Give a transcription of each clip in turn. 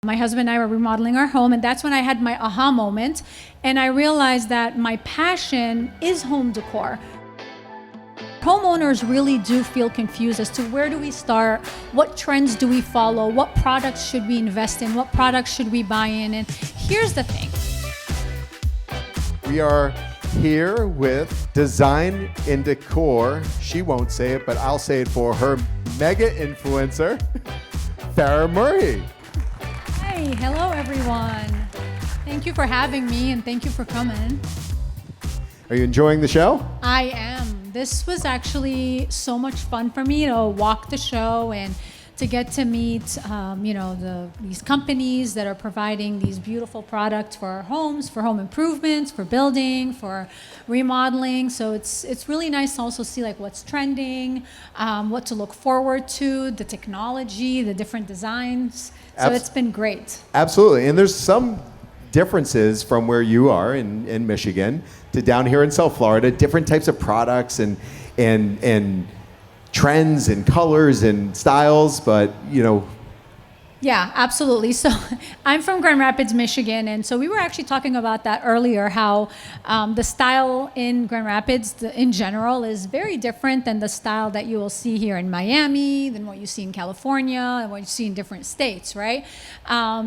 My husband and I were remodeling our home, and that's when I had my aha moment. And I realized that my passion is home decor. Homeowners really do feel confused as to where do we start, what trends do we follow, what products should we invest in, what products should we buy in. And here's the thing. We are here with Design and Decor. She won't say it, but I'll say it for her. Mega influencer, Farah Merhi. Hi, hello everyone. Thank you for having me and thank you for coming. Are you enjoying the show? I am. This was actually so much fun for me to walk the show and to get to meet, these companies that are providing these beautiful products for our homes, for home improvements, for building, for remodeling. So it's really nice to also see like what's trending, what to look forward to, the technology, the different designs. So it's been great. Absolutely, and there's some differences from where you are in Michigan to down here in South Florida. Different types of products and trends and colors and styles, but Yeah, absolutely. So I'm from Grand Rapids, Michigan, and so we were actually talking about that earlier, how the style in Grand Rapids in general is very different than the style that you will see here in Miami, than what you see in California, and what you see in different states, right?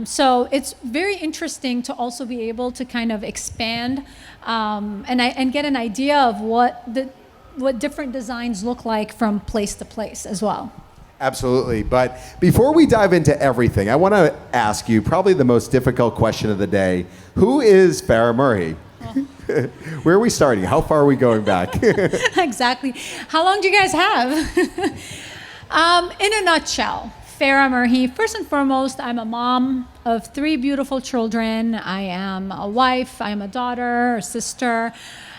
So it's very interesting to also be able to kind of expand and get an idea of what different designs look like from place to place as well. Absolutely. But before we dive into everything, I want to ask you probably the most difficult question of the day. Who is Farah Merhi? Oh. Where are we starting? How far are we going back? Exactly. How long do you guys have? In a nutshell, Farah Merhi, first and foremost, I'm a mom of 3 beautiful children. I am a wife. I am a daughter, a sister.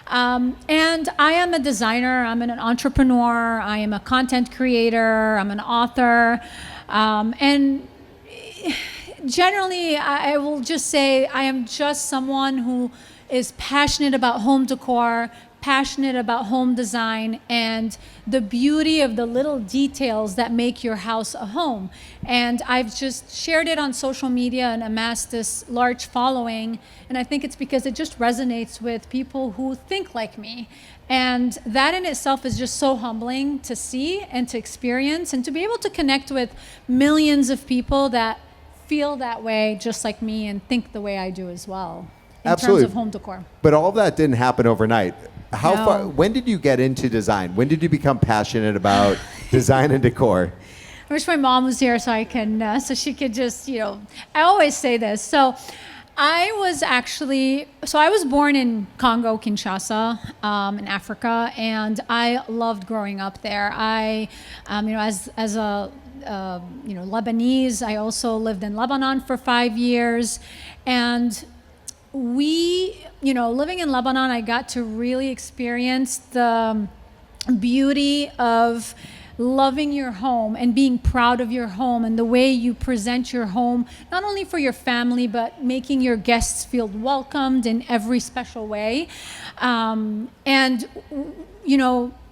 And I am a designer, I'm an entrepreneur, I am a content creator, I'm an author, and generally I will just say I am just someone who is passionate about home decor, passionate about home design and the beauty of the little details that make your house a home. And I've just shared it on social media and amassed this large following. And I think it's because it just resonates with people who think like me. And that in itself is just so humbling to see and to experience and to be able to connect with millions of people that feel that way just like me and think the way I do as well in Absolutely. terms of home decor. But all of that didn't happen overnight. How No. far? When did you get into design? When did you become passionate about design and decor? I wish my mom was here so I can, so she could just, I always say this. So I was born in Congo, Kinshasa, in Africa, and I loved growing up there. I, as a Lebanese, I also lived in Lebanon for 5 years, and living in Lebanon, I got to really experience the beauty of loving your home and being proud of your home and the way you present your home, not only for your family, but making your guests feel welcomed in every special way.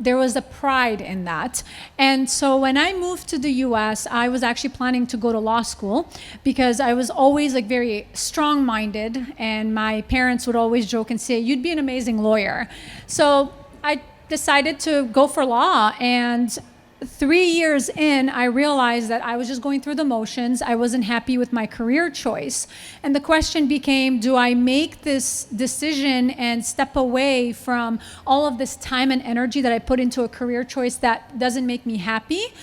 There was a pride in that. And so when I moved to the US, I was actually planning to go to law school because I was always like very strong-minded, and my parents would always joke and say, "You'd be an amazing lawyer." So I decided to go for law, and 3 years in, I realized that I was just going through the motions. I wasn't happy with my career choice. And the question became, do I make this decision and step away from all of this time and energy that I put into a career choice that doesn't make me happy?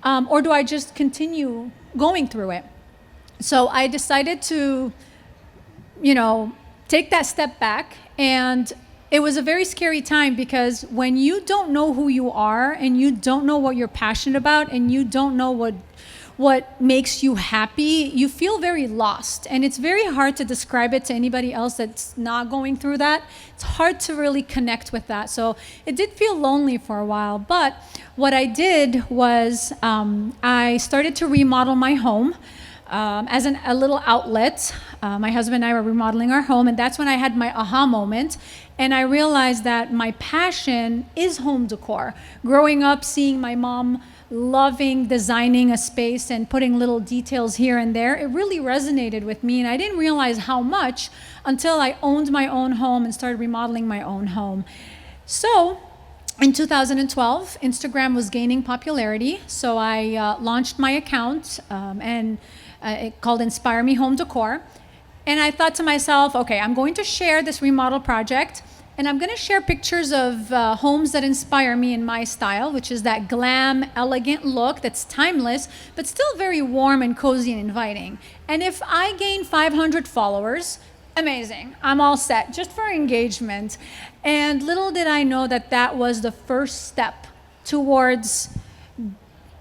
Or do I just continue going through it? So I decided to, take that step back, and it was a very scary time because when you don't know who you are and you don't know what you're passionate about and you don't know what makes you happy, you feel very lost. And it's very hard to describe it to anybody else that's not going through that. It's hard to really connect with that. So it did feel lonely for a while. But what I did was I started to remodel my home. As a little outlet. My husband and I were remodeling our home, and that's when I had my aha moment. And I realized that my passion is home decor. Growing up, seeing my mom loving designing a space and putting little details here and there, it really resonated with me. And I didn't realize how much until I owned my own home and started remodeling my own home. So in 2012, Instagram was gaining popularity. So I launched my account called Inspire Me Home Decor. And I thought to myself, okay, I'm going to share this remodel project, and I'm going to share pictures of homes that inspire me in my style, which is that glam, elegant look that's timeless, but still very warm and cozy and inviting. And if I gain 500 followers, amazing, I'm all set, just for engagement. And little did I know that that was the first step towards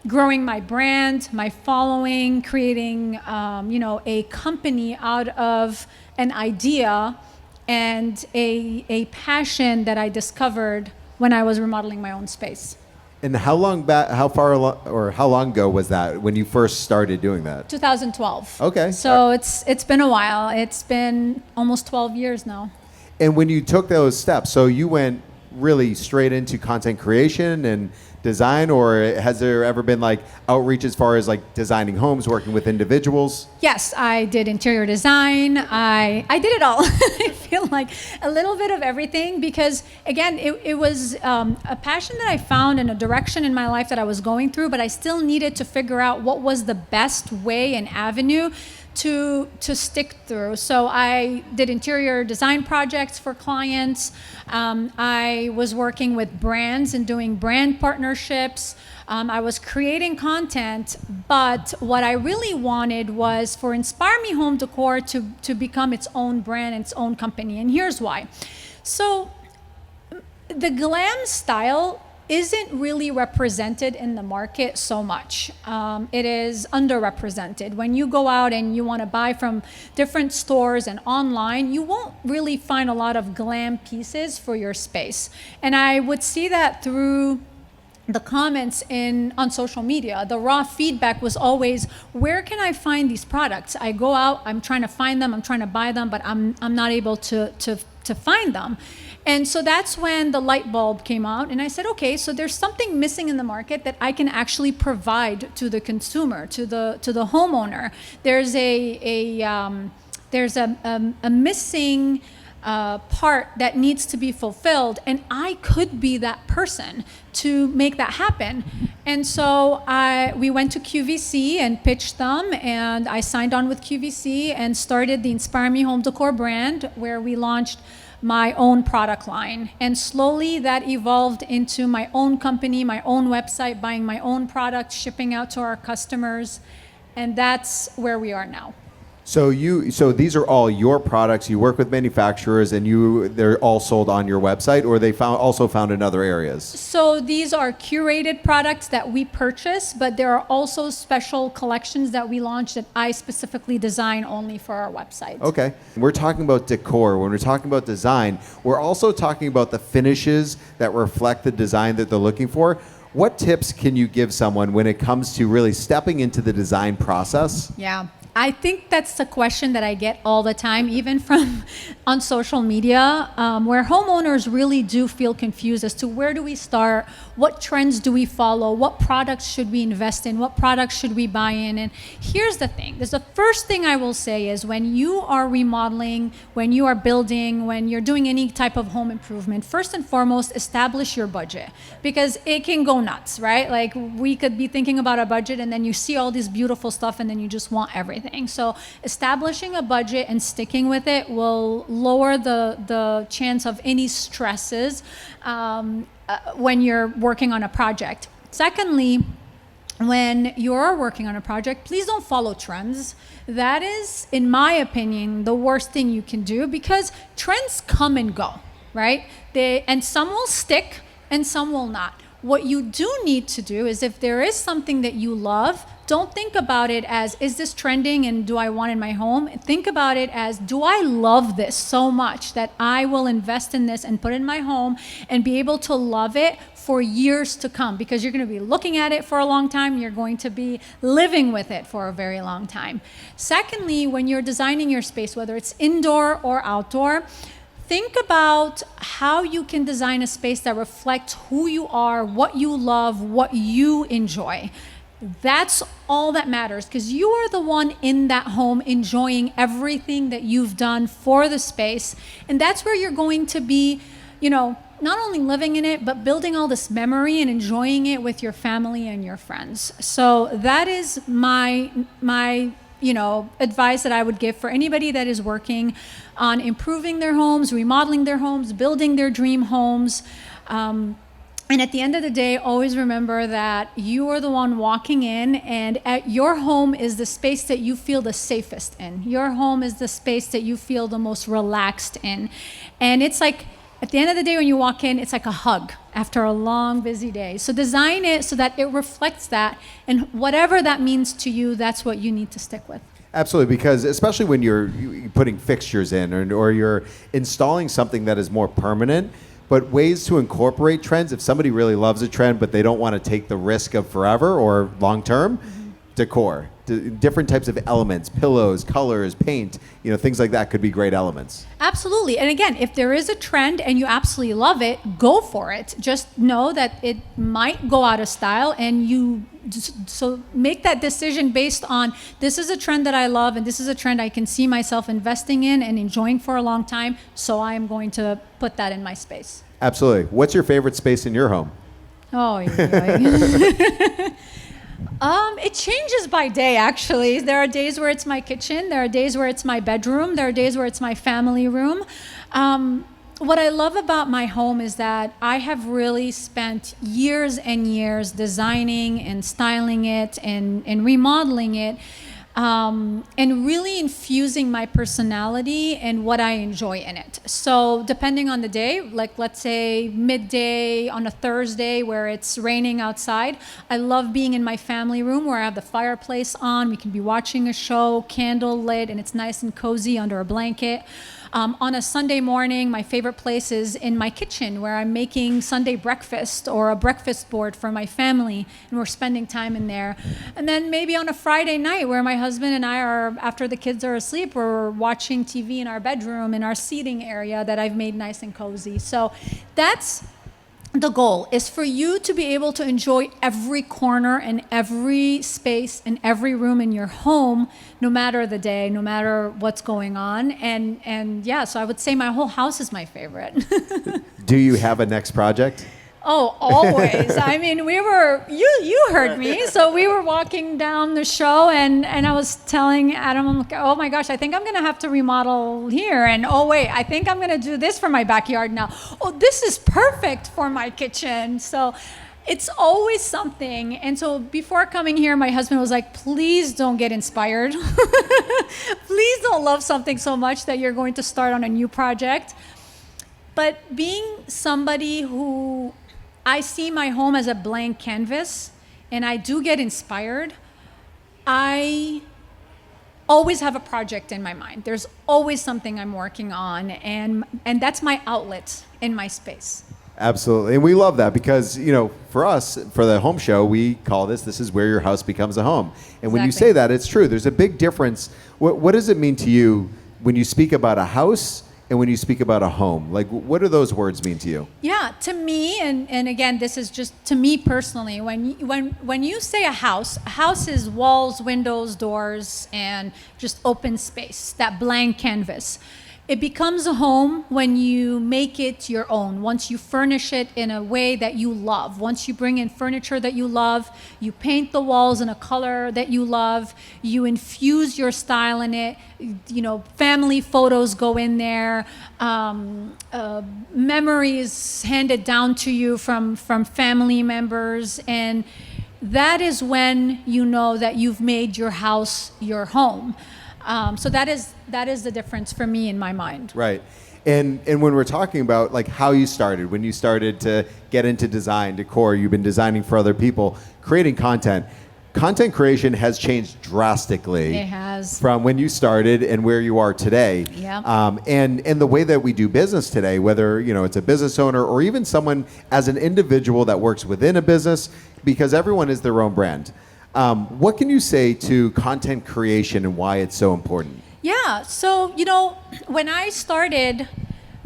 growing my brand, my following, creating, a company out of an idea and a passion that I discovered when I was remodeling my own space. And how long ago was that when you first started doing that? 2012. Okay. So it's been a while. It's been almost 12 years now. And when you took those steps, so you went really straight into content creation and design, or has there ever been like outreach as far as like designing homes, working with individuals? Yes, I did interior design. I did it all. I feel like a little bit of everything because, again, it was a passion that I found and a direction in my life that I was going through, but I still needed to figure out what was the best way and avenue to stick through. So I did interior design projects for clients. I was working with brands and doing brand partnerships. I was creating content, but what I really wanted was for Inspire Me Home Decor to become its own brand, its own company. And here's why. So the glam style isn't really represented in the market so much. It is underrepresented. When you go out and you want to buy from different stores and online, you won't really find a lot of glam pieces for your space. And I would see that through the comments on social media. The raw feedback was always, where can I find these products? I go out, I'm trying to find them, I'm trying to buy them, but I'm not able to find them. And so that's when the light bulb came out, and I said, okay, so there's something missing in the market that I can actually provide to the consumer, to the homeowner. There's a missing part that needs to be fulfilled, and I could be that person to make that happen. And so we went to QVC and pitched them, and I signed on with QVC and started the Inspire Me Home Decor brand, where we launched my own product line. And slowly that evolved into my own company, my own website, buying my own products, shipping out to our customers. And that's where we are now. So these are all your products. You work with manufacturers, and they're all sold on your website, or they also found in other areas? So these are curated products that we purchase, but there are also special collections that we launch that I specifically design only for our website. Okay. We're talking about decor. When we're talking about design, we're also talking about the finishes that reflect the design that they're looking for. What tips can you give someone when it comes to really stepping into the design process? Yeah. I think that's a question that I get all the time, even from on social media, where homeowners really do feel confused as to where do we start, what trends do we follow, what products should we invest in, what products should we buy in. And here's the thing. The first thing I will say is when you are remodeling, when you are building, when you're doing any type of home improvement, first and foremost, establish your budget, because it can go nuts, right? Like we could be thinking about a budget and then you see all this beautiful stuff and then you just want everything. So establishing a budget and sticking with it will lower the chance of any stresses when you're working on a project. Secondly, when you're working on a project, please don't follow trends. That is, in my opinion, the worst thing you can do, because trends come and go, right? And some will stick and some will not. What you do need to do is, if there is something that you love, don't think about it as, is this trending and do I want it in my home? Think about it as, do I love this so much that I will invest in this and put it in my home and be able to love it for years to come? Because you're going to be looking at it for a long time. You're going to be living with it for a very long time. Secondly, when you're designing your space, whether it's indoor or outdoor, think about how you can design a space that reflects who you are, what you love, what you enjoy. That's all that matters, because you are the one in that home enjoying everything that you've done for the space. And that's where you're going to be, not only living in it, but building all this memory and enjoying it with your family and your friends. So that is my advice that I would give for anybody that is working on improving their homes, remodeling their homes, building their dream homes. And at the end of the day, always remember that you are the one walking in, and at your home is the space that you feel the safest in. Your home is the space that you feel the most relaxed in. And it's like, at the end of the day, when you walk in, it's like a hug after a long, busy day. So design it so that it reflects that. And whatever that means to you, that's what you need to stick with. Absolutely, because especially when you're putting fixtures in or you're installing something that is more permanent, but ways to incorporate trends. If somebody really loves a trend, but they don't want to take the risk of forever or long term, decor, different types of elements, pillows, colors, paint, things like that could be great elements. Absolutely. And again, if there is a trend and you absolutely love it, go for it. Just know that it might go out of style, and so make that decision based on, this is a trend that I love and this is a trend I can see myself investing in and enjoying for a long time, so I am going to put that in my space. Absolutely. What's your favorite space in your home? Oh, yeah. It changes by day, actually. There are days where it's my kitchen. There are days where it's my bedroom. There are days where it's my family room. What I love about my home is that I have really spent years and years designing and styling it and remodeling it, and really infusing my personality and what I enjoy in it. So depending on the day, like let's say midday on a Thursday where it's raining outside, I love being in my family room where I have the fireplace on. We can be watching a show, candle lit, and it's nice and cozy under a blanket. On a Sunday morning, my favorite place is in my kitchen, where I'm making Sunday breakfast or a breakfast board for my family, and we're spending time in there. And then maybe on a Friday night, where my husband and I are, after the kids are asleep, we're watching TV in our bedroom, in our seating area that I've made nice and cozy. So that's the goal, is for you to be able to enjoy every corner and every space and every room in your home, no matter the day, no matter what's going on. And yeah, so I would say my whole house is my favorite. Do you have a next project? Oh, always. I mean, you heard me. So we were walking down the show, and I was telling Adam, I'm like, oh my gosh, I think I'm going to have to remodel here. And oh wait, I think I'm going to do this for my backyard now. Oh, this is perfect for my kitchen. So it's always something. And so before coming here, my husband was like, please don't get inspired. Please don't love something so much that you're going to start on a new project. But being somebody who, I see my home as a blank canvas, and I do get inspired, I always have a project in my mind. There's always something I'm working on, and that's my outlet in my space. Absolutely. And we love that because, for us, for the home show, we call this is where your house becomes a home. And when you say that, it's true. There's a big difference. What does it mean to you when you speak about a house and when you speak about a home? Like, what do those words mean to you? Yeah, to me, and again, this is just to me personally, when you say a house is walls, windows, doors, and just open space, that blank canvas. It becomes a home when you make it your own, once you furnish it in a way that you love. Once you bring in furniture that you love, you paint the walls in a color that you love, you infuse your style in it, family photos go in there, memories handed down to you from family members, and that is when you know that you've made your house your home. So that is the difference for me in my mind. Right. And when we're talking about like how you started, when you started to get into design, decor, you've been designing for other people, creating content. Content creation has changed drastically. It has. From when you started and where you are today. Yeah. And the way that we do business today, whether it's a business owner or even someone as an individual that works within a business, because everyone is their own brand. What can you say to content creation and why it's so important? Yeah, so when I started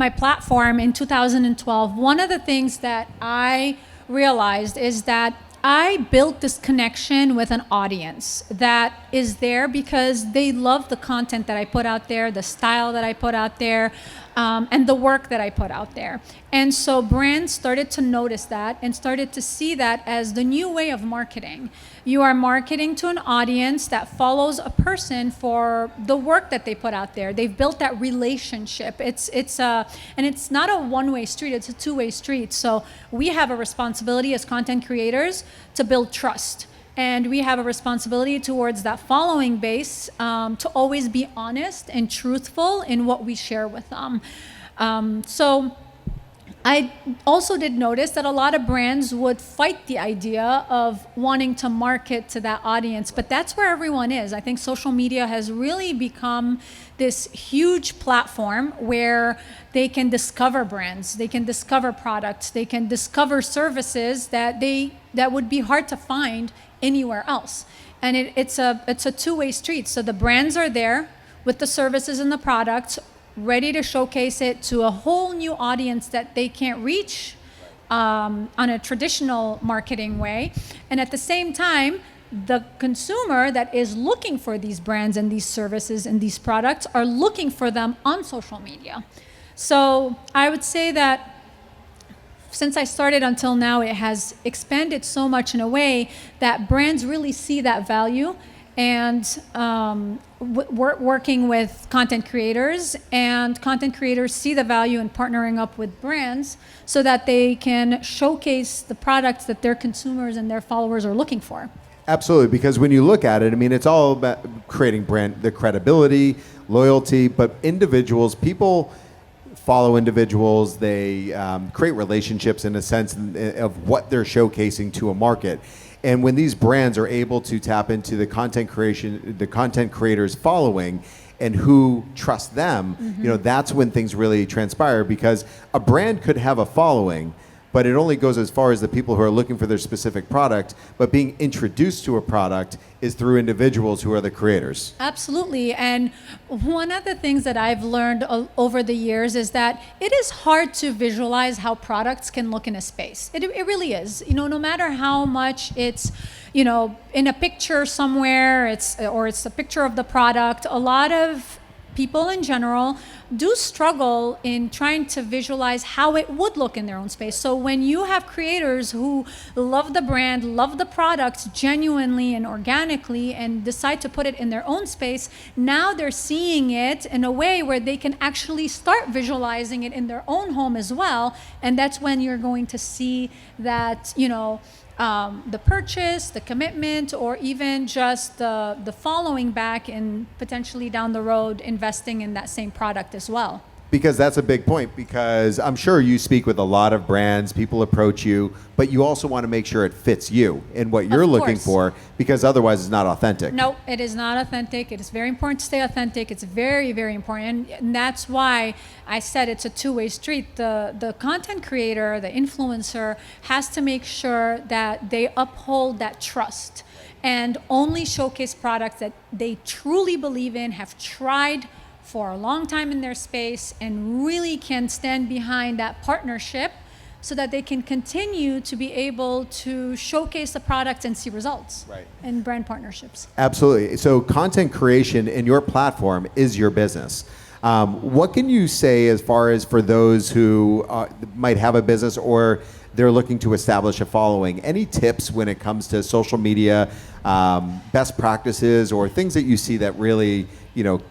my platform in 2012, one of the things that I realized is that I built this connection with an audience that is there because they love the content that I put out there, the style that I put out there, and the work that I put out there. And so brands started to notice that and started to see that as the new way of marketing. You are marketing to an audience that follows a person for the work that they put out there. They've built that relationship. And it's not a one-way street, it's a two-way street. So we have a responsibility as content creators to build trust. And we have a responsibility towards that following base to always be honest and truthful in what we share with them. So I also did notice that a lot of brands would fight the idea of wanting to market to that audience, but that's where everyone is. I think social media has really become this huge platform where they can discover brands, they can discover products, they can discover services that would be hard to find anywhere else. And it's a two-way street. So the brands are there with the services and the products, ready to showcase it to a whole new audience that they can't reach on a traditional marketing way. And at the same time, the consumer that is looking for these brands and these services and these products are looking for them on social media. So I would say that since I started until now, it has expanded so much in a way that brands really see that value. And we're working with content creators, and content creators see the value in partnering up with brands so that they can showcase the products that their consumers and their followers are looking for. Absolutely, because when you look at it, I mean, it's all about creating brand, the credibility, loyalty, but individuals, people follow individuals, they create relationships in a sense of what they're showcasing to a market. And when these brands are able to tap into the content creation, the content creators following and who trust them, that's when things really transpire, because a brand could have a following, but it only goes as far as the people who are looking for their specific product, but being introduced to a product is through individuals who are the creators. Absolutely. And one of the things that I've learned over the years is that it is hard to visualize how products can look in a space. It really is. No matter how much it's, in a picture somewhere, it's a picture of the product, a lot of people in general do struggle in trying to visualize how it would look in their own space. So when you have creators who love the brand, love the products genuinely and organically, and decide to put it in their own space, now they're seeing it in a way where they can actually start visualizing it in their own home as well. And that's when you're going to see that, the purchase, the commitment, or even just the following back and potentially down the road investing in that same product as well. Because that's a big point, because I'm sure you speak with a lot of brands, people approach you, but you also want to make sure it fits you and what you're looking for, because otherwise it's not authentic. No, it is not authentic. It is very important to stay authentic. It's very, very important. And that's why I said it's a two-way street. The content creator, the influencer, has to make sure that they uphold that trust and only showcase products that they truly believe in, have tried for a long time in their space, and really can stand behind that partnership so that they can continue to be able to showcase the product and see results in brand partnerships. Absolutely. So content creation in your platform is your business. What can you say as far as for those who might have a business or they're looking to establish a following? Any tips when it comes to social media, best practices, or things that you see that really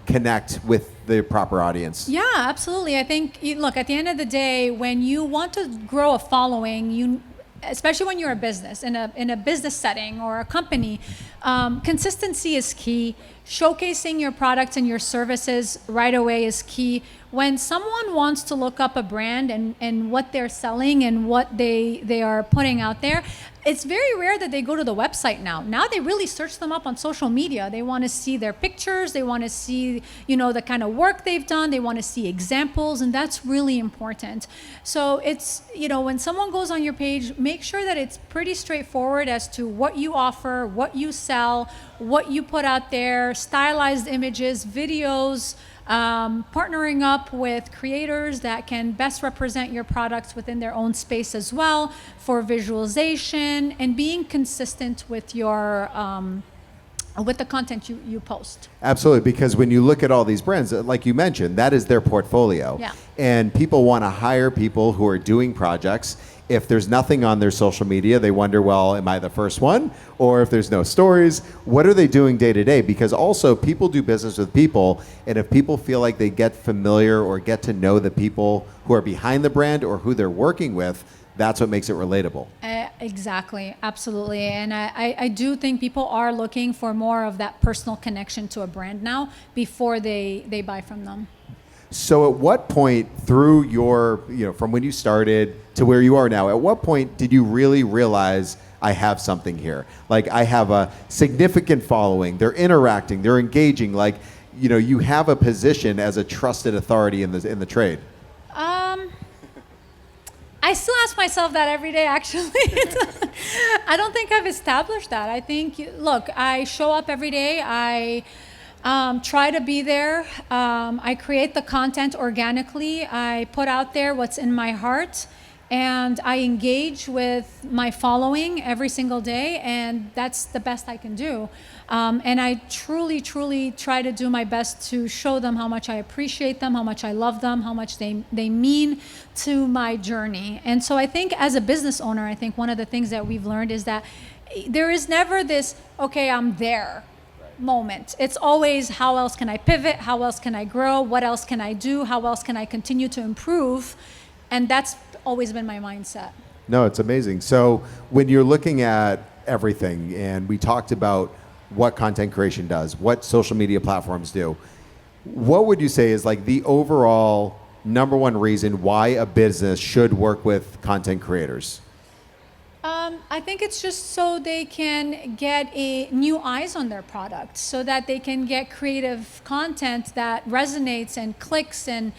connect with the proper audience? Yeah, absolutely. I think, look, at the end of the day, when you want to grow a following, especially when you're a business, in a business setting or a company, consistency is key. Showcasing your products and your services right away is key. When someone wants to look up a brand and what they're selling and what they are putting out there, it's very rare that they go to the website now. Now they really search them up on social media. They want to see their pictures. They want to see, the kind of work they've done. They want to see examples, and that's really important. So it's, when someone goes on your page, make sure that it's pretty straightforward as to what you offer, what you sell, sell, what you put out there, stylized images, videos, partnering up with creators that can best represent your products within their own space as well for visualization, and being consistent with your with the content you post. Absolutely, because when you look at all these brands, like you mentioned, that is their portfolio. Yeah. And people want to hire people who are doing projects. If there's nothing on their social media, they wonder, well, am I the first one? Or if there's no stories, what are they doing day to day? Because also people do business with people, and if people feel like they get familiar or get to know the people who are behind the brand or who they're working with, that's what makes it relatable. Exactly, absolutely. And I do think people are looking for more of that personal connection to a brand now before they buy from them. So at what point through your, from when you started to where you are now, at what point did you really realize I have something here? Like, I have a significant following, they're interacting, they're engaging, like, you have a position as a trusted authority in the trade? I still ask myself that every day, actually. I don't think I've established that. I think, look, I show up every day. I try to be there. I create the content organically. I put out there what's in my heart, and I engage with my following every single day, and that's the best I can do. And I truly, truly try to do my best to show them how much I appreciate them, how much I love them, how much they mean to my journey. And so I think as a business owner, I think one of the things that we've learned is that there is never this, okay, I'm there moment. It's always, how else can I pivot? How else can I grow? What else can I do? How else can I continue to improve? And that's always been my mindset. No, it's amazing. So when you're looking at everything, and we talked about what content creation does, what social media platforms do, what would you say is like the overall number one reason why a business should work with content creators? I think it's just so they can get new eyes on their product, so that they can get creative content that resonates and clicks and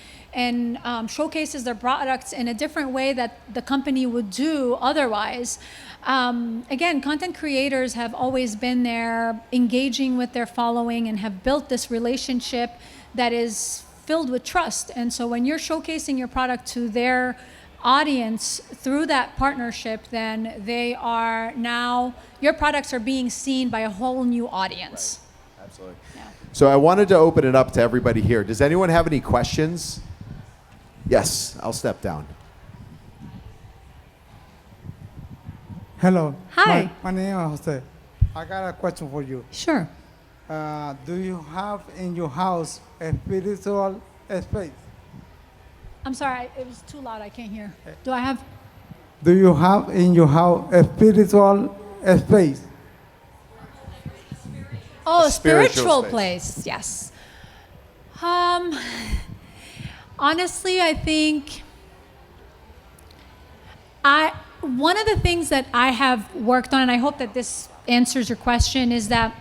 showcases their products in a different way that the company would do otherwise. Again, content creators have always been there, engaging with their following, and have built this relationship that is filled with trust. And so when you're showcasing your product to their audience through that partnership, then they are now, your products are being seen by a whole new audience. Right. Absolutely. Yeah. So I wanted to open it up to everybody here. Does anyone have any questions? Yes, I'll step down. Hello. Hi. My name is Jose. I got a question for you. Sure. Do you have in your house a spiritual space? I'm sorry, it was too loud, I can't hear. Do I have? Do you have in your house a spiritual space? Oh, A a spiritual spiritual space. place, yes. Honestly, I think one of the things that I have worked on, and I hope that this answers your question, is that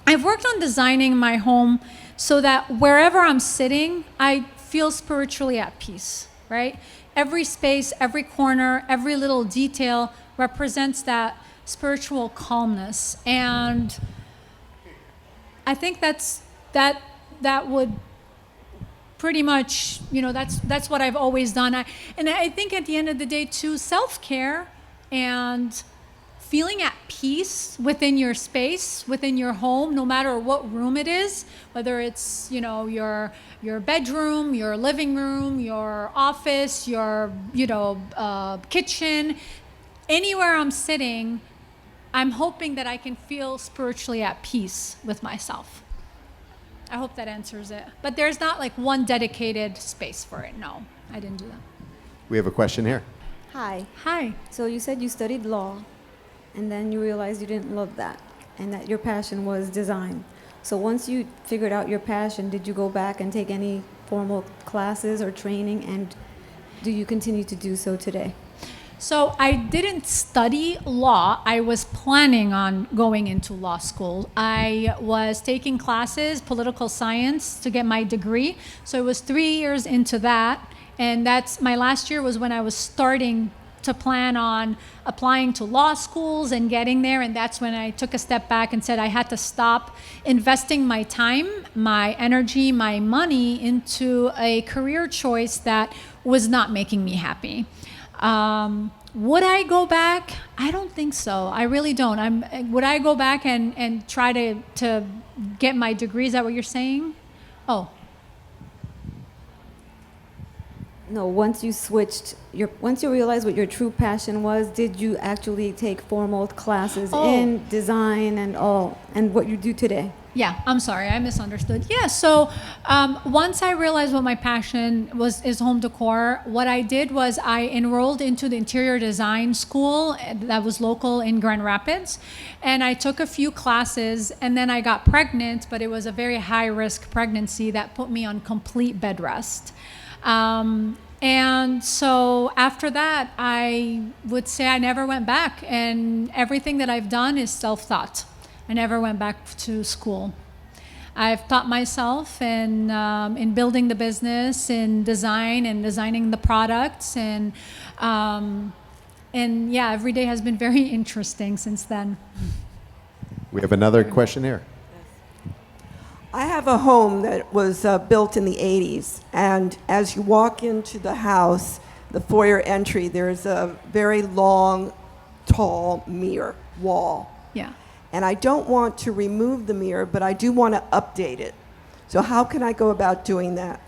I've worked on designing my home so that wherever I'm sitting, I feel spiritually at peace, right? Every space, every corner, every little detail represents that spiritual calmness. And I think that would pretty much, that's what I've always done. And I think at the end of the day too, self-care and feeling at peace within your space, within your home, no matter what room it is, whether it's, your bedroom, your living room, your office, your, kitchen, anywhere I'm sitting, I'm hoping that I can feel spiritually at peace with myself. I hope that answers it. But there's not like one dedicated space for it. No, I didn't do that. We have a question here. Hi. Hi. So you said you studied law, and then you realized you didn't love that, and that your passion was design. So once you figured out your passion, did you go back and take any formal classes or training, and do you continue to do so today? So I didn't study law. I was planning on going into law school. I was taking classes, political science, to get my degree. So it was 3 years into that. And that's my last year was when I was starting to plan on applying to law schools and getting there. And that's when I took a step back and said I had to stop investing my time, my energy, my money into a career choice that was not making me happy. Would I go back? I don't think so. I really don't. Would I go back and try to get my degree? Is that what you're saying? Oh. No, once you realized what your true passion was, did you actually take formal classes in design and what you do today? Yeah, I'm sorry, I misunderstood. Yeah, so once I realized what my passion is home decor, what I did was I enrolled into the interior design school that was local in Grand Rapids, and I took a few classes, and then I got pregnant, but it was a very high-risk pregnancy that put me on complete bed rest. And so after that, I would say I never went back, and everything that I've done is self-taught. I never went back to school. I've taught myself in building the business, in design and designing the products, and yeah, every day has been very interesting since then. We have another question here. I have a home that was built in the 80s, and as you walk into the house, the foyer entry, there's a very long, tall mirror wall. Yeah. And I don't want to remove the mirror, but I do want to update it. So how can I go about doing that?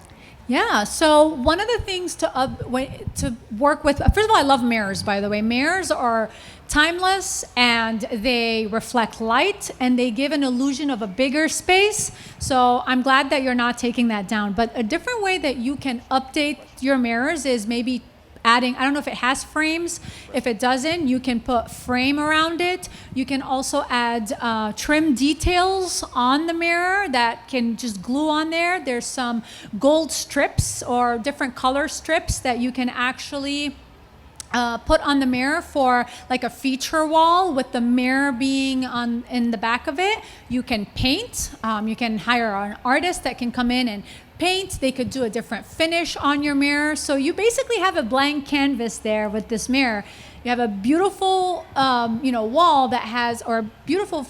Yeah, so one of the things to work with, first of all, I love mirrors, by the way. Mirrors are timeless, and they reflect light, and they give an illusion of a bigger space. So I'm glad that you're not taking that down. But a different way that you can update your mirrors is maybe adding, I don't know if it has frames. If it doesn't, you can put frame around it. You can also add trim details on the mirror that can just glue on there. There's some gold strips or different color strips that you can actually put on the mirror for like a feature wall with the mirror being in the back of it. You can paint. You can hire an artist that can come in and paint. They could do a different finish on your mirror. So you basically have a blank canvas there with this mirror. You have a beautiful, wall that has, or a beautiful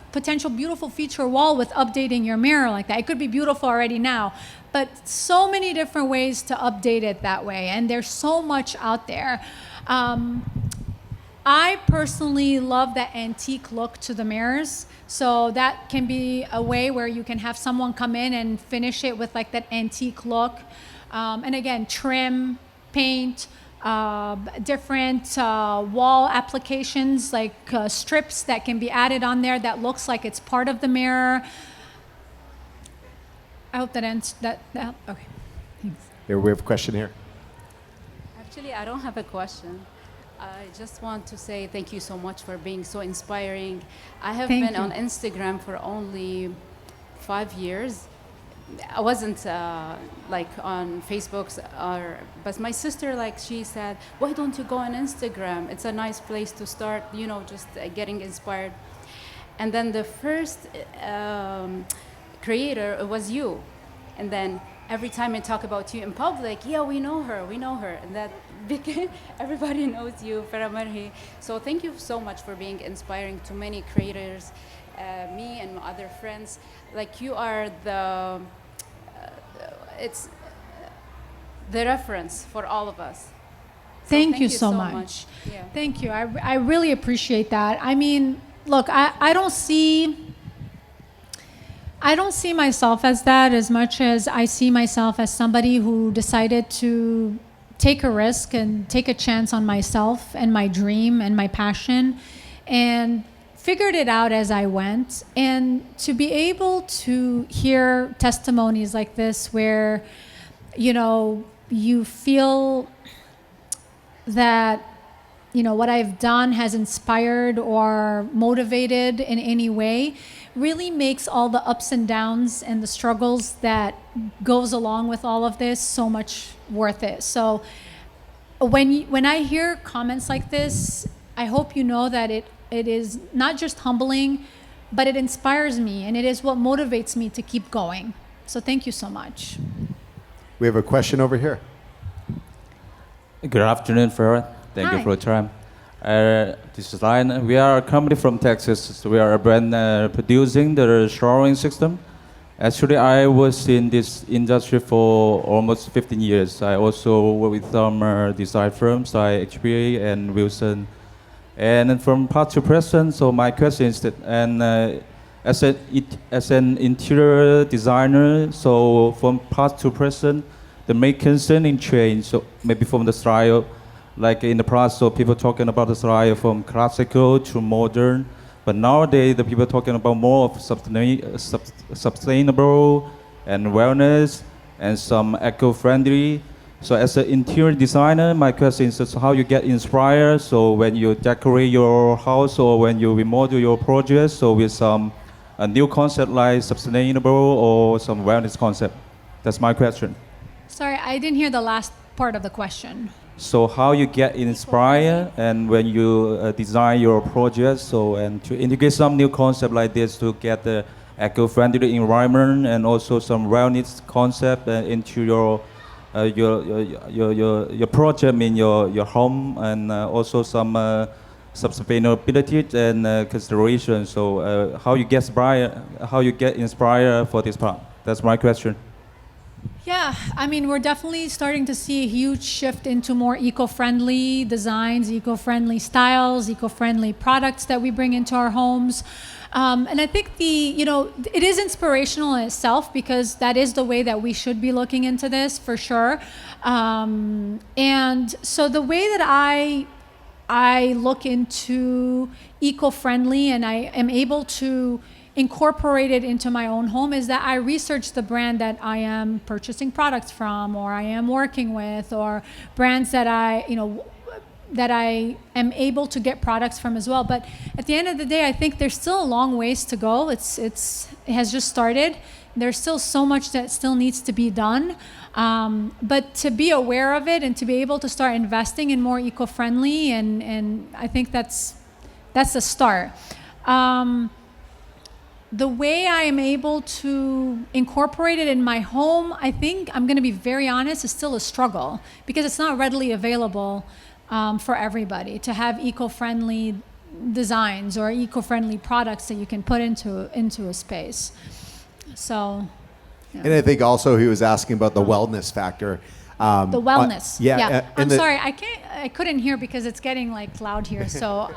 feature wall with updating your mirror like that. It could be beautiful already now, but so many different ways to update it that way. And there's so much out there. I personally love that antique look to the mirrors. So that can be a way where you can have someone come in and finish it with like that antique look. And again, trim, paint, different wall applications like strips that can be added on there that looks like it's part of the mirror. I hope that ends that. Okay, thanks. Here we have a question here. Actually, I don't have a question. I just want to say thank you so much for being so inspiring. I have been on Instagram for only 5 years. I wasn't like on Facebook, but my sister, like she said, why don't you go on Instagram? It's a nice place to start, just getting inspired. And then the first creator was you. And then every time I talk about you in public, yeah, we know her. And that became, everybody knows you, Farah Merhi. So thank you so much for being inspiring to many creators, me and my other friends. Like you are it's the reference for all of us. So thank you so much. Yeah. Thank you. I really appreciate that. I mean, look, I don't see myself as that as much as I see myself as somebody who decided to take a risk and take a chance on myself and my dream and my passion and figured it out as I went. And to be able to hear testimonies like this where, you feel that what I've done has inspired or motivated in any way really makes all the ups and downs and the struggles that goes along with all of this so much worth it. So when I hear comments like this, I hope you know that it is not just humbling, but it inspires me, and it is what motivates me to keep going. So thank you so much. We have a question over here. Good afternoon, Farah. Thank Hi. you for your time. design. We are a company from Texas. So we are a brand producing the showering system. Actually, I was in this industry for almost 15 years. I also work with some design firms like HP and Wilson. And from past to present, so my question is that, and as an interior designer, so from past to present, the main concerning change, so maybe from the style, like in the past, so people talking about the style from classical to modern. But nowadays, the people talking about more of sustainable and wellness and some eco-friendly. So as an interior designer, my question is just how you get inspired. So when you decorate your house or when you remodel your project, so with some a new concept like sustainable or some wellness concept. That's my question. Sorry, I didn't hear the last part of the question. So how you get inspired and when you design your project, so and to integrate some new concept like this to get the eco-friendly environment and also some wellness concept into your project, I mean your home, and also some sustainability and consideration. So how you get inspired for this part? That's my question. Yeah, I mean, we're definitely starting to see a huge shift into more eco-friendly designs, eco-friendly styles, eco-friendly products that we bring into our homes. And I think it is inspirational in itself because that is the way that we should be looking into this for sure. And so the way that I look into eco-friendly and I am able to incorporate it into my own home is that I research the brand that I am purchasing products from or I am working with, or brands that I am able to get products from as well. But at the end of the day, I think there's still a long ways to go. It has just started. There's still so much that still needs to be done. But to be aware of it and to be able to start investing in more eco-friendly, and I think that's the start. The way I am able to incorporate it in my home, I think, I'm going to be very honest, is still a struggle because it's not readily available for everybody to have eco-friendly designs or eco-friendly products that you can put into a space. So, yeah. And I think also he was asking about the wellness factor. The wellness. Yeah. I'm sorry, I couldn't hear because it's getting like loud here. So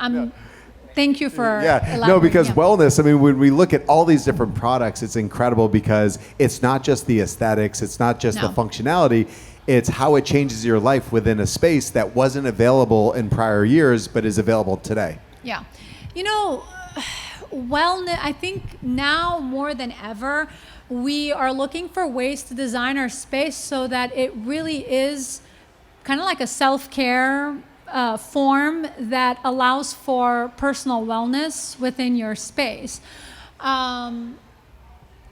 thank you for elaborating. No, because wellness, I mean, when we look at all these different products, it's incredible because it's not just the aesthetics, it's not just the functionality, it's how it changes your life within a space that wasn't available in prior years, but is available today. Yeah. Wellness, I think now more than ever, we are looking for ways to design our space so that it really is kind of like a self-care form that allows for personal wellness within your space.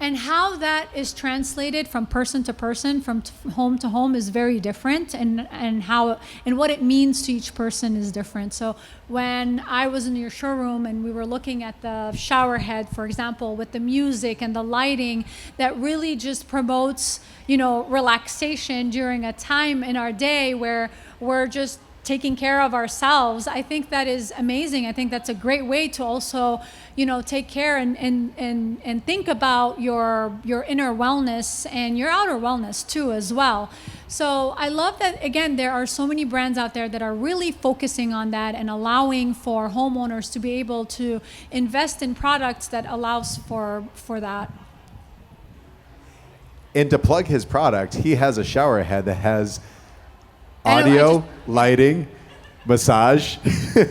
And how that is translated from person to person, from home to home, is very different, and what it means to each person is different. So when I was in your showroom and we were looking at the shower head, for example, with the music and the lighting that really just promotes, relaxation during a time in our day where we're just taking care of ourselves, I think that is amazing. I think that's a great way to also, take care and think about your inner wellness and your outer wellness too as well. So I love that, again, there are so many brands out there that are really focusing on that and allowing for homeowners to be able to invest in products that allows for that. And to plug his product, he has a shower head that has audio, lighting, massage.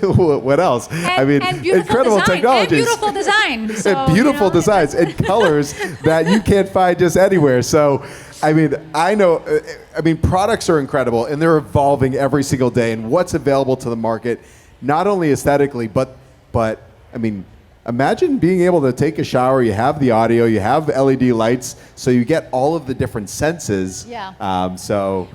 What else? And incredible technologies. And beautiful design. So, and beautiful designs and colors that you can't find just anywhere. So, products are incredible and they're evolving every single day. And what's available to the market, not only aesthetically, but imagine being able to take a shower, you have the audio, you have LED lights, so you get all of the different senses. Yeah.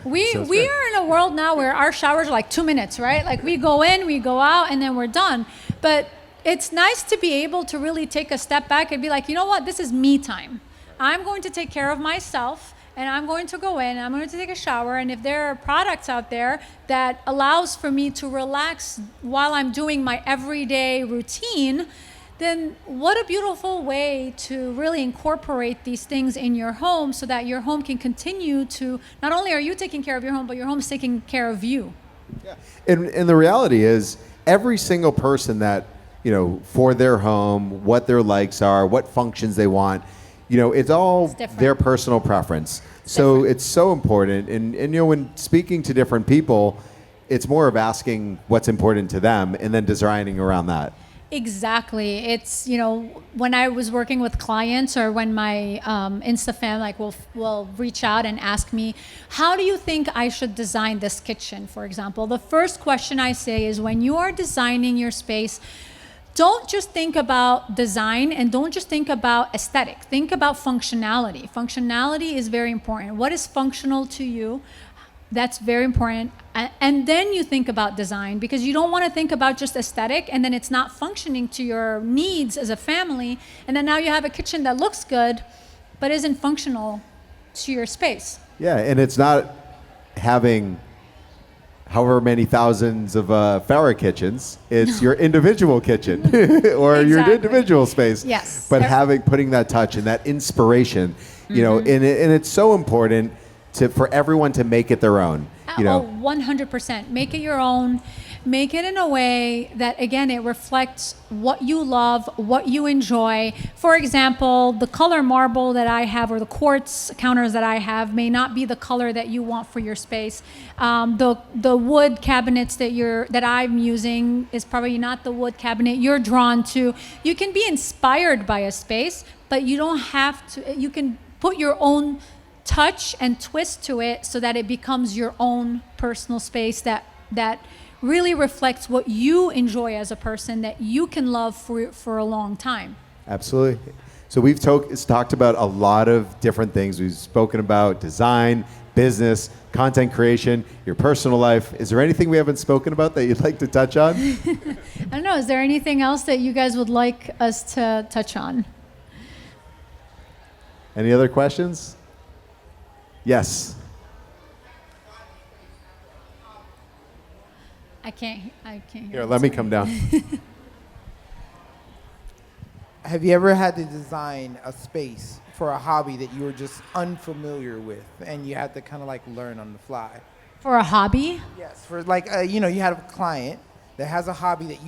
We are in a world now where our showers are like 2 minutes, right? Like we go in, we go out, and then we're done. But it's nice to be able to really take a step back and be like, you know what, this is me time. I'm going to take care of myself, and I'm going to go in, I'm going to take a shower, and if there are products out there that allows for me to relax while I'm doing my everyday routine, then what a beautiful way to really incorporate these things in your home so that your home can continue to, not only are you taking care of your home, but your home's taking care of you. Yeah. And the reality is, every single person that, for their home, what their likes are, what functions they want, it's all their personal preference. So it's so important. And when speaking to different people, it's more of asking what's important to them and then designing around that. Exactly. It's, when I was working with clients or when my Insta fam will reach out and ask me, how do you think I should design this kitchen, for example? The first question I say is, when you are designing your space, don't just think about design and don't just think about aesthetic. Think about functionality. Functionality is very important. What is functional to you? That's very important. And then you think about design, because you don't want to think about just aesthetic and then it's not functioning to your needs as a family. And then now you have a kitchen that looks good, but isn't functional to your space. Yeah, and it's not having however many thousands of Farah kitchens. It's your individual kitchen or your individual space. Yes. But putting that touch and that inspiration, and it's so important for everyone to make it their own. 100%. Make it your own. Make it in a way that, again, it reflects what you love, what you enjoy. For example, the color marble that I have or the quartz counters that I have may not be the color that you want for your space. The wood cabinets that I'm using is probably not the wood cabinet you're drawn to. You can be inspired by a space, but you don't have to. You can put your own touch and twist to it so that it becomes your own personal space that really reflects what you enjoy as a person, that you can love for a long time. Absolutely. So we've talked about a lot of different things. We've spoken about design, business, content creation, your personal life. Is there anything we haven't spoken about that you'd like to touch on? I don't know. Is there anything else that you guys would like us to touch on? Any other questions? Yes. I can't hear. Here, let me come down. Have you ever had to design a space for a hobby that you were just unfamiliar with and you had to kind of learn on the fly? For a hobby? Yes, for you had a client that has a hobby that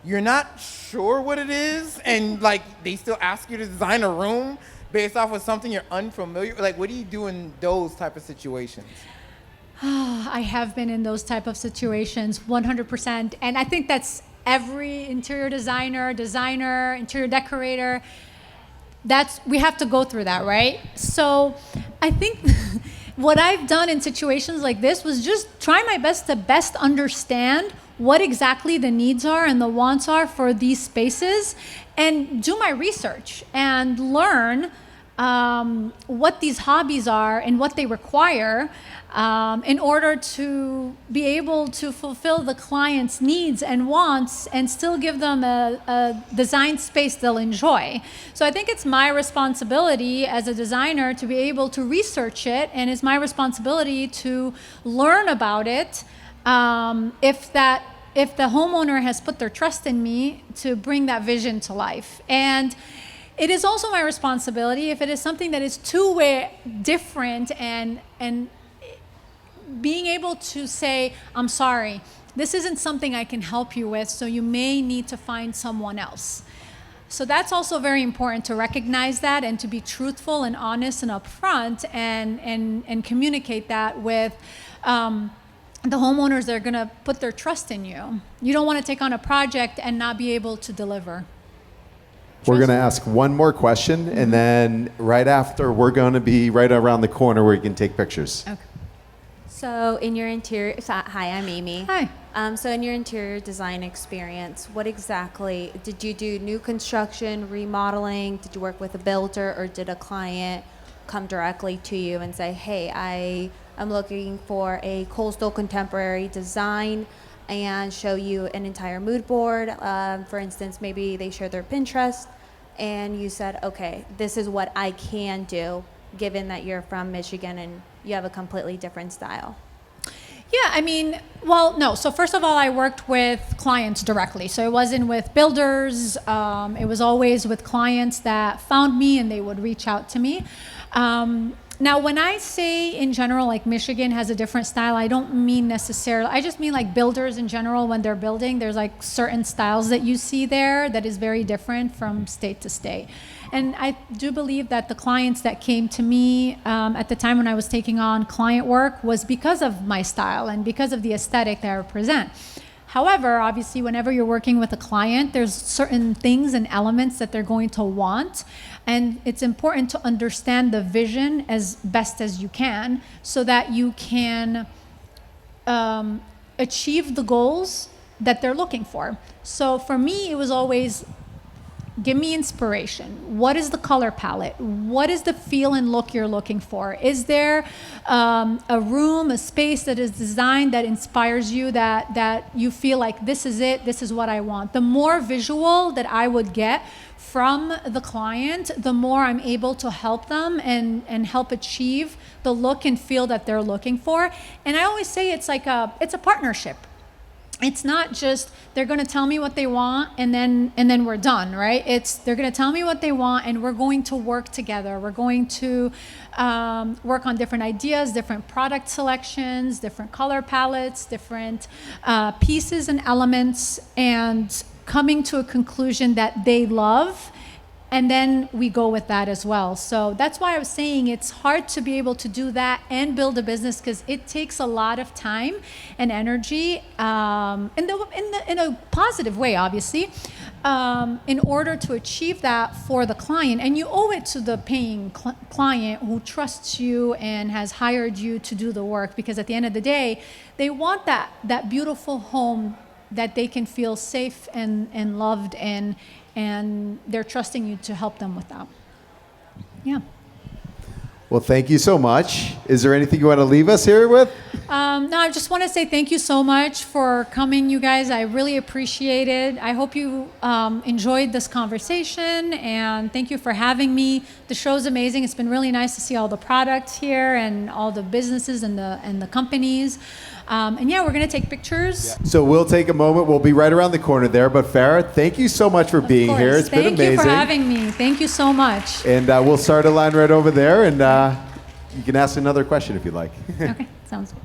you're not sure what it is, and they still ask you to design a room based off of something you're unfamiliar with. What do you do in those type of situations? I have been in those type of situations, 100%. And I think that's every interior designer, interior decorator. We have to go through that, right? So I think what I've done in situations like this was just try my best to best understand what exactly the needs are and the wants are for these spaces, and do my research and learn what these hobbies are and what they require in order to be able to fulfill the client's needs and wants and still give them a design space they'll enjoy. So I think it's my responsibility as a designer to be able to research it, and it's my responsibility to learn about it if the homeowner has put their trust in me to bring that vision to life. And it is also my responsibility if it is something that is too different and being able to say, I'm sorry, this isn't something I can help you with, so you may need to find someone else. So that's also very important to recognize that and to be truthful and honest and upfront and communicate that with the homeowners that are going to put their trust in you. You don't want to take on a project and not be able to deliver. We're going to ask one more question, and then right after, we're going to be right around the corner where you can take pictures. Okay. So in your interior, hi, I'm Amy. Hi. So in your interior design experience, what exactly, did you do new construction, remodeling? Did you work with a builder, or did a client come directly to you and say, hey, I'm looking for a coastal contemporary design, and show you an entire mood board? For instance, maybe they share their Pinterest, and you said, okay, this is what I can do. given that you're from Michigan and you have a completely different style? Yeah, I mean, well, no. So first of all, I worked with clients directly. So it wasn't with builders. It was always with clients that found me and they would reach out to me. Now, when I say in general, like Michigan has a different style, I don't mean necessarily, I just mean like builders in general, when they're building, there's like certain styles that you see there that is very different from state to state. And I do believe that the clients that came to me at the time when I was taking on client work was because of my style and because of the aesthetic that I represent. However, obviously, whenever you're working with a client, there's certain things and elements that they're going to want. And it's important to understand the vision as best as you can so that you can achieve the goals that they're looking for. So for me, it was always, give me inspiration. What is the color palette? What is the feel and look you're looking for? Is there a room, a space that is designed that inspires you, that you feel like this is it, this is what I want? The more visual that I would get from the client, the more I'm able to help them and help achieve the look and feel that they're looking for. And I always say it's a partnership. It's not just they're going to tell me what they want and then we're done, right? It's they're going to tell me what they want and we're going to work together. We're going to work on different ideas, different product selections, different color palettes, different pieces and elements, and coming to a conclusion that they love. And then we go with that as well. So that's why I was saying it's hard to be able to do that and build a business because it takes a lot of time and energy in a positive way, obviously, in order to achieve that for the client. And you owe it to the paying client who trusts you and has hired you to do the work, because at the end of the day, they want that beautiful home that they can feel safe and loved in. And they're trusting you to help them with that. Yeah. Well, thank you so much. Is there anything you want to leave us here with? No, I just want to say thank you so much for coming, you guys. I really appreciate it. I hope you enjoyed this conversation, and thank you for having me. The show's amazing. It's been really nice to see all the products here and all the businesses and the companies. And yeah, we're going to take pictures. So we'll take a moment. We'll be right around the corner there. But Farah, thank you so much for being here. It's been amazing. Thank you for having me. Thank you so much. And we'll start a line right over there, and you can ask another question if you'd like. Okay, sounds good.